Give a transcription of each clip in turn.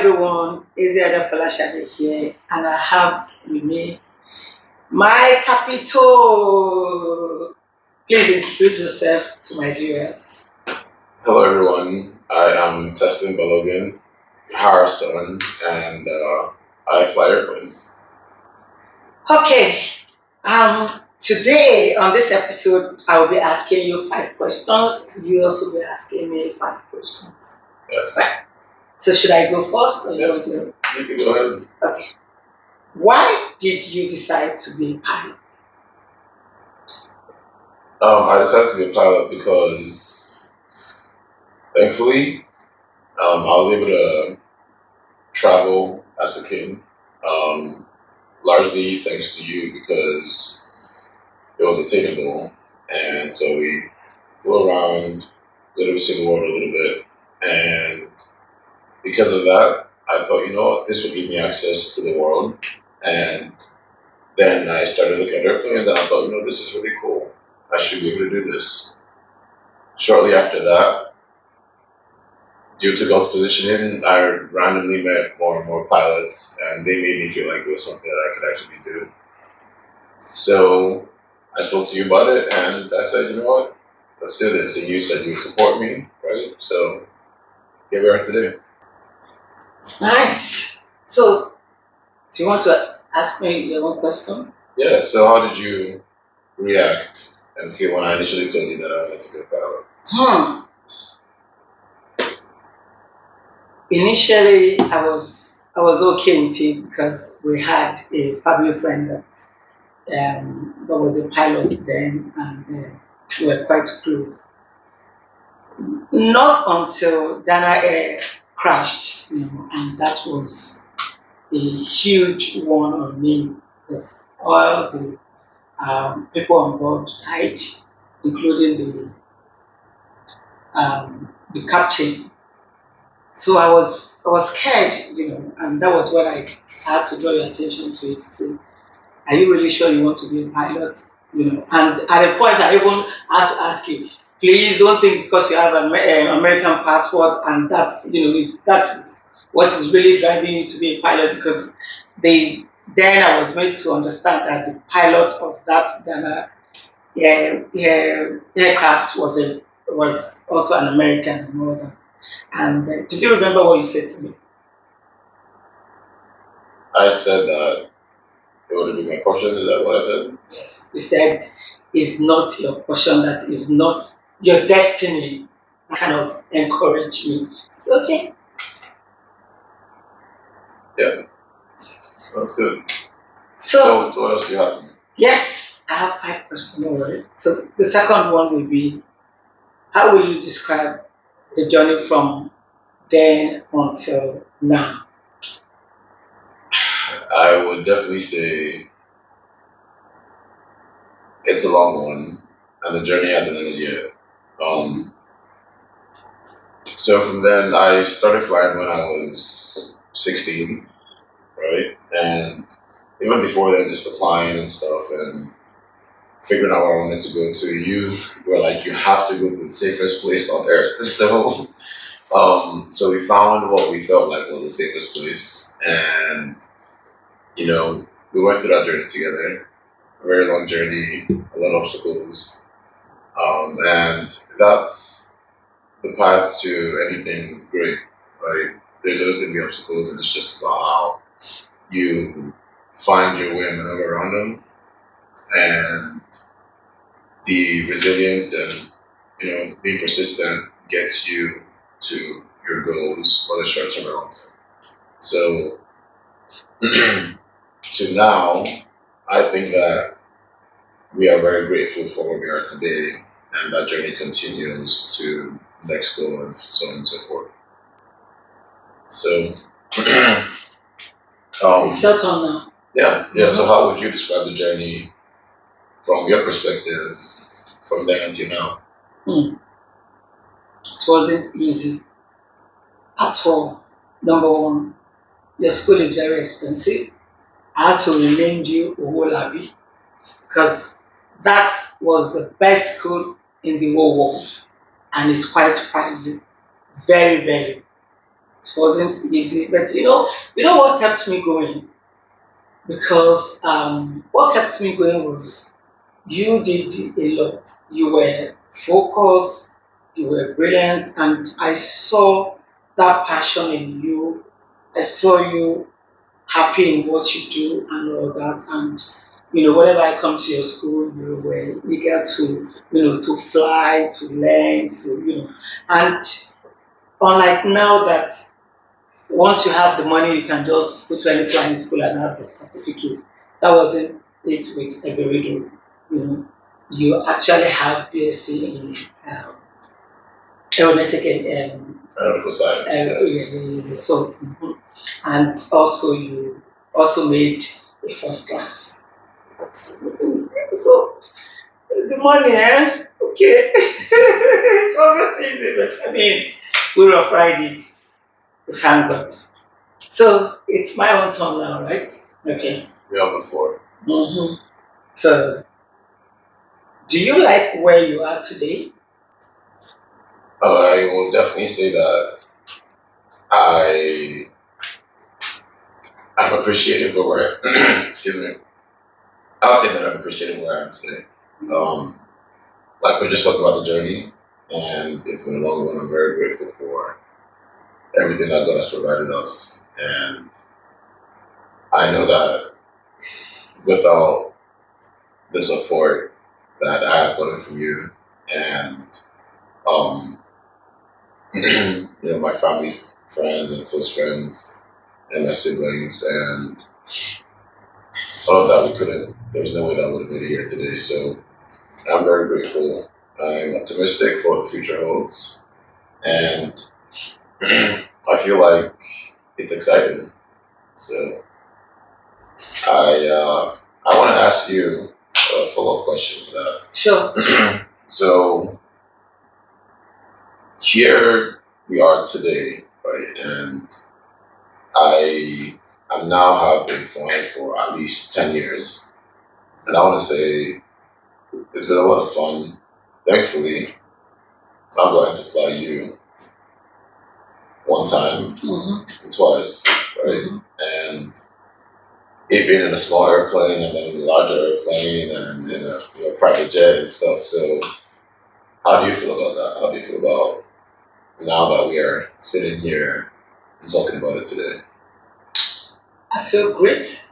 everyone, Isiada Falashade here, and I have with me my capital. Please introduce yourself to my viewers. Hello everyone, I am Teslim Balogun, Harrison, and I fly airplanes. Okay, today on this episode, I will be asking you 5 questions. You also be asking me 5 questions. Yes. Right. So should I go first, or you want to? You can go ahead. Okay. Why did you decide to be a pilot? I decided to be a pilot because, thankfully, I was able to travel as a kid, largely thanks to you because it was attainable, and so we flew around, literally see the world a little bit, and because of that, I thought, you know what, this would give me access to the world. And then I started looking at airplanes and I thought, you know, this is really cool. I should be able to do this. Shortly after that, due to God's positioning, I randomly met more and more pilots and they made me feel like it was something that I could actually do. So I spoke to you about it and I said, you know what, let's do this. And you said you would support me, right? So here we are today. Nice. So, do you want to ask me your own question? Yeah, so how did you react and feel when I initially told you that I wanted to be a pilot? Initially, I was okay with it because we had a family friend that was a pilot then, and we were quite close. Not until Dana Air crashed, and that was a huge one on me because all the people on board died, including the captain. So I was scared, and that was when I had to draw your attention to it. To say, are you really sure you want to be a pilot? And at a point I even had to ask you, please don't think because you have an American passport and that's that's what is really driving you to be a pilot, because then I was made to understand that the pilot of that Dana aircraft was also an American and all that. And did you remember what you said to me? I said that it would be my question. Is that what I said? Yes. You said it's not your portion, that is not your destiny. That kind of encouraged me. It's okay. Yeah. That's good. So what else do you have for me? yes, I have 5 questions already. So the second one will be, how will you describe the journey from then until now? I would definitely say it's a long one, and the journey hasn't ended yet. So from then, I started flying when I was 16, right? And even before then, just applying and stuff and figuring out where I wanted to go to. You were like, you have to go to the safest place on earth. So we found what we felt like was the safest place, and we went through that journey together. A very long journey, a lot of obstacles, and that's the path to anything great, right? There's always going to be obstacles, and it's just about how you find your way and maneuver around them, and the resilience and being persistent gets you to your goals, whether short term or long term. So to now, I think that we are very grateful for where we are today, and that journey continues to next goal and so on and so forth. So, It's your turn now. Yeah. So, how would you describe the journey from your perspective from then until now? It wasn't easy at all. Number one, your school is very expensive. I had to remind you Owolabi because that was the best school in the whole world, and it's quite pricey, very, very. It wasn't easy, but you know what kept me going? Because what kept me going was you did a lot. You were focused, you were brilliant, and I saw that passion in you. I saw you happy in what you do and all that. And whenever I come to your school, you were eager to, to fly, to learn, and unlike now that once you have the money, you can just go to any flying school and have the certificate. That wasn't it with Everedo. You actually have BSc in aeronautic and Medical science, yes. so, and also you also made a first class. So the money, okay, it wasn't easy, but I mean, we rough ride it. Thank God. So it's my own turn now, right? Okay. You're on the floor. So, do you like where you are today? I will definitely say that I'm appreciative of where excuse me. I'll say that I'm appreciative of where I am today. Like we just talked about the journey, and it's been a long one. I'm very grateful for everything that God has provided us, and I know that without the support that I have gotten from you and um, my family, friends, and close friends, and my siblings, and all of that, we couldn't. There's no way that I would have made it here today. So I'm very grateful. I'm optimistic for what the future holds, and I feel like it's exciting. So I want to ask you a follow-up question to that. Sure. So here we are today, right? And I now have been flying for at least 10 years, and I want to say it's been a lot of fun. Thankfully, I've gotten to fly you one time, and twice, right? And it being in a small airplane and then a larger airplane and in a private jet and stuff. So, how do you feel about that? How do you feel about now that we are sitting here and talking about it today? I feel great,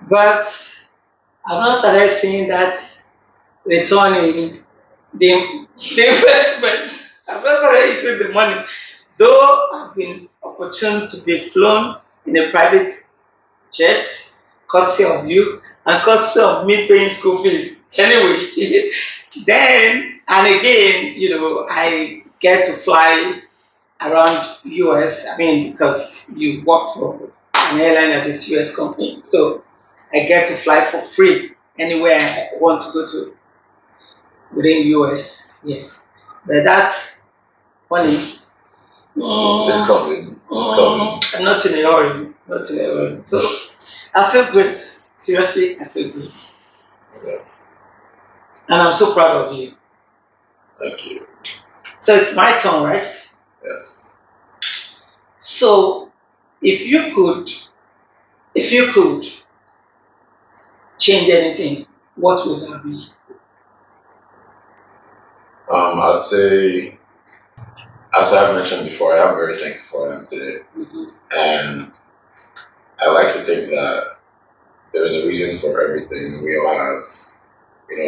but I've not started seeing that return in the investment. I've not started eating the money. Though I've been opportune to be flown in a private jet, courtesy of you, and courtesy of me paying school fees. Anyway, then and again, I get to fly around US. I mean, because you work for an airline that is US company, so I get to fly for free anywhere I want to go to within US. Yes, but that's funny. It's coming. It's coming. I'm not in a hurry. Not in a hurry. So I feel great. Seriously, I feel great. Okay. And I'm so proud of you. Thank you. So it's my turn, right? Yes. So if you could change anything, what would that be? I'd say, as I've mentioned before, I am very thankful for them today, and I like to think that there is a reason for everything. We all have,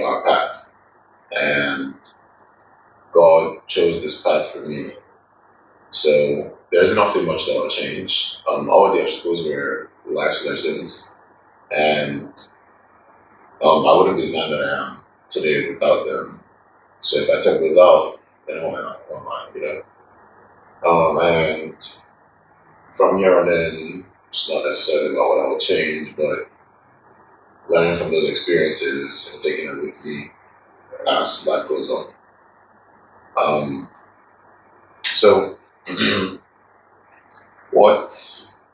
our path, and God chose this path for me. So there isn't nothing much that will change. All the obstacles were life's lessons, and I wouldn't be the man that I am today without them. So if I took those out, then why not, and from here on in, it's not necessarily about what I would change, but learning from those experiences and taking them with me as life goes on. So, what?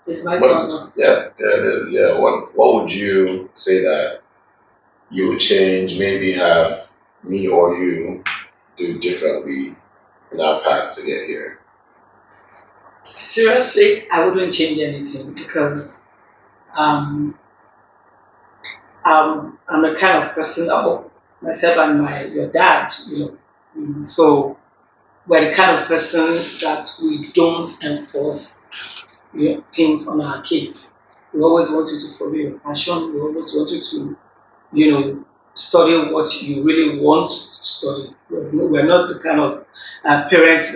It's my turn now. Yeah, it is. Yeah, what would you say that you would change? Maybe have me or you do differently in our path to get here. Seriously, I wouldn't change anything because um, I'm a kind of person. Oh, myself and my your dad, so we're the kind of person that we don't enforce things on our kids. We always want you to follow your passion. We always want you to, study what you really want to study. We're not the kind of parents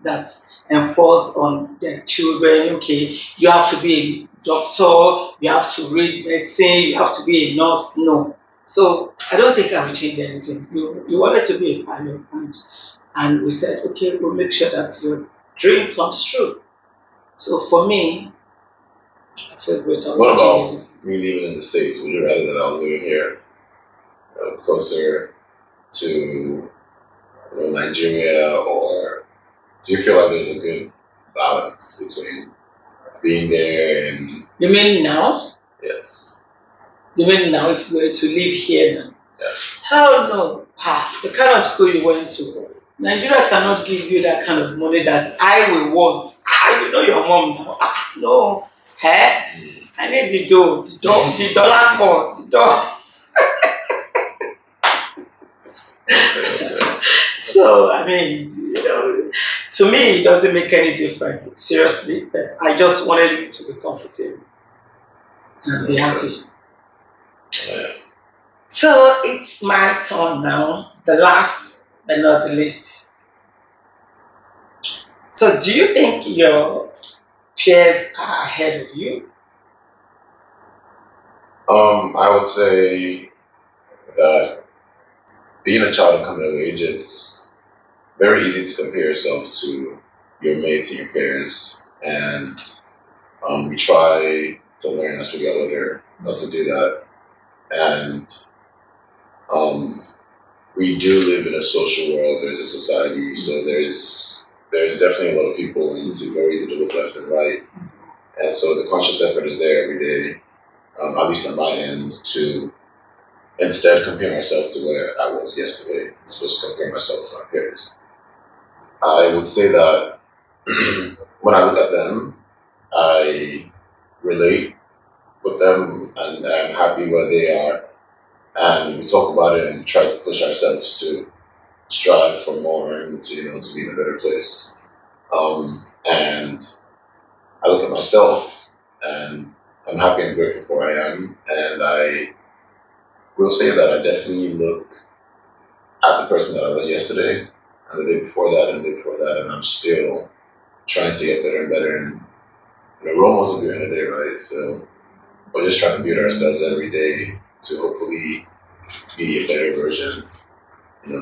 that enforce on their children. Okay, you have to be a doctor. You have to read medicine. You have to be a nurse. No. So I don't think I will change anything. You wanted to be a pilot, and we said, okay, we'll make sure that your dream comes true. So for me, I feel great. I What won't change about anything. me living in the States? Would you rather that I was living here, closer to Nigeria, or do you feel like there's a good balance between being there and You mean now? yes, You mean now if we were to live here now? yeah, Hell no. The kind of school you went to, Nigeria cannot give you that kind of money that I will want. You know your mom now. No. I need the dollar more, the dollars. okay, So I mean, to me it doesn't make any difference. Seriously, but I just wanted you to be comfortable and be makes happy. sense. Yeah. So it's my turn now, the last but not the least. So do you think your peers are ahead of you? I would say that being a child and coming of age, it's very easy to compare yourself to your mates and your peers, and we try to learn as we get older not to do that. And um, we do live in a social world. There's a society, so there's definitely a lot of people, and it's very easy to look left and right. And so the conscious effort is there every day, at least on my end, to instead compare myself to where I was yesterday. I'm supposed to compare myself to my peers. I would say that when I look at them, I relate with them, and I'm happy where they are. And we talk about it and try to push ourselves to strive for more and to to be in a better place. And I look at myself, and I'm happy and grateful for where I am, and I will say that I definitely look at the person that I was yesterday, and the day before that, and the day before that, and I'm still trying to get better and better. And we're almost at the end of the day, right? So we're just trying to build ourselves every day to hopefully be a better version,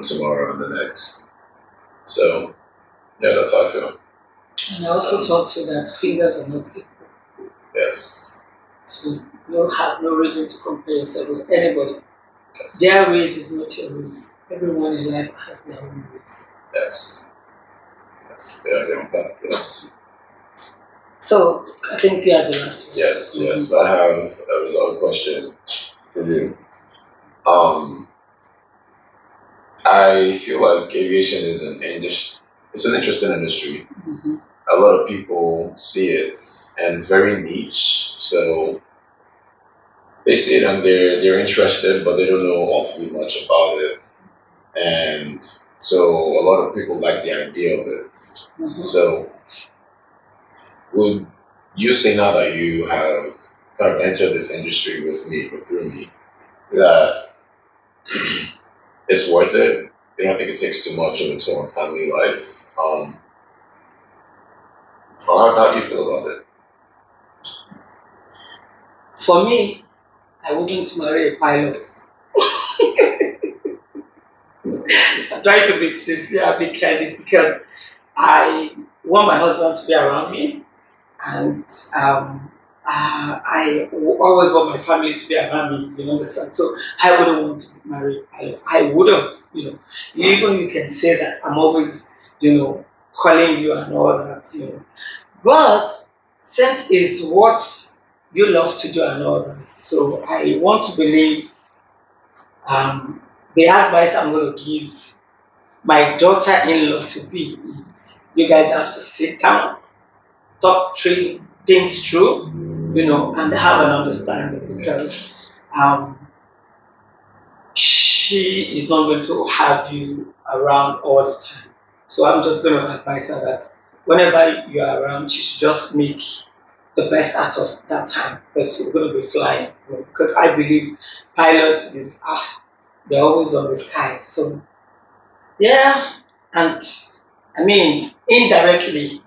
tomorrow and the next. So yeah, that's how I feel. And I also taught you that fingers are not equal. Yes, So you have no reason to compare yourself with anybody. Their race is not your race. Everyone in life has their own race. yes, yes. Yeah, I get that. Yes, So I think you are the last one. yes, yes. I have a result question for you. Um, I feel like aviation is an industry. It's an interesting industry. Mhm. A lot of people see it, and it's very niche. So they see it and they're interested, but they don't know awfully much about it. And so a lot of people like the idea of it. Mhm. So would you say now that you have kind of entered this industry with me or through me that it's worth it? You don't think it takes too much of a toll on family life? How do you feel about it? For me, I wouldn't marry a pilot. I'm trying to be sincere, be candid, because I want my husband to be around me, and always want my family to be around me. You understand? So I wouldn't want to marry pilots. I wouldn't. Even you can say that I'm always, calling you and all that. But since it's what you love to do and all that, so I want to believe um, the advice I'm going to give my daughter-in-law to be is you guys have to sit down, talk three things through, and have an understanding, because um, she is not going to have you around all the time. So I'm just going to advise her that whenever you are around, you should just make the best out of that time, because you're going to be flying. Because I believe pilots is they're always on the sky. So yeah, and I mean indirectly,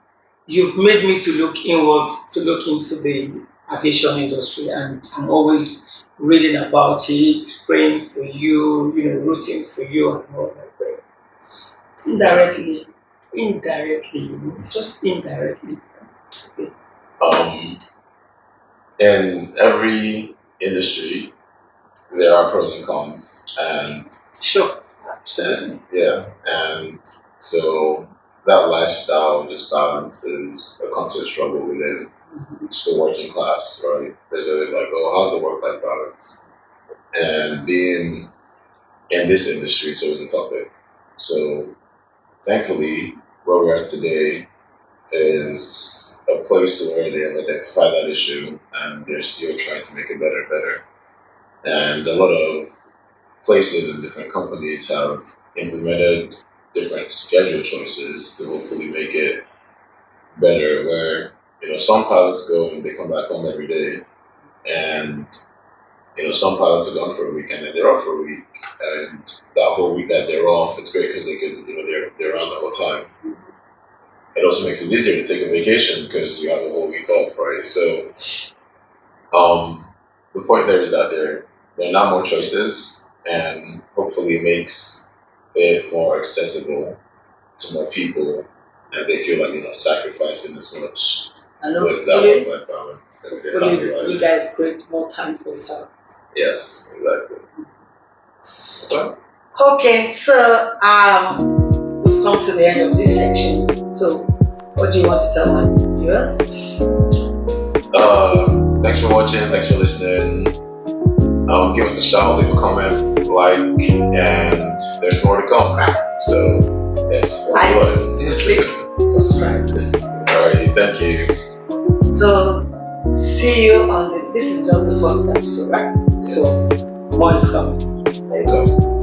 you've made me to look inward, to look into the aviation industry, and I'm always reading about it, praying for you, rooting for you and all that. Indirectly, just indirectly. Um, in every industry, there are pros and cons, and Sure, absolutely. yeah, and so that lifestyle just balance is a constant struggle within just the working class, right? There's always like, oh, how's the work-life balance? And being in this industry, it's always a topic. So thankfully, where we're at today is a place where they have identified that issue and they're still trying to make it better and better. And a lot of places and different companies have implemented different schedule choices to hopefully make it better, where some pilots go and they come back home every day, and some pilots are gone for a week and then they're off for a week, and that whole week that they're off, it's great because they could they're around the whole time. It also makes it easier to take a vacation because you have a whole week off, right? So the point there is that there are now more choices, and hopefully it makes it more accessible to more people, and they feel like they're not sacrificing as much with that work-life balance and their family life. You guys create more time for yourselves. Yes, exactly. Okay, so we've come to the end of this section. So, what do you want to tell my viewers? Thanks for watching. Thanks for listening. Give us a shout, leave a comment, like, and there's more to come. So, yes, click subscribe. Alright, thank you. So, see you on this is just the first episode, right? So, more is coming. Welcome.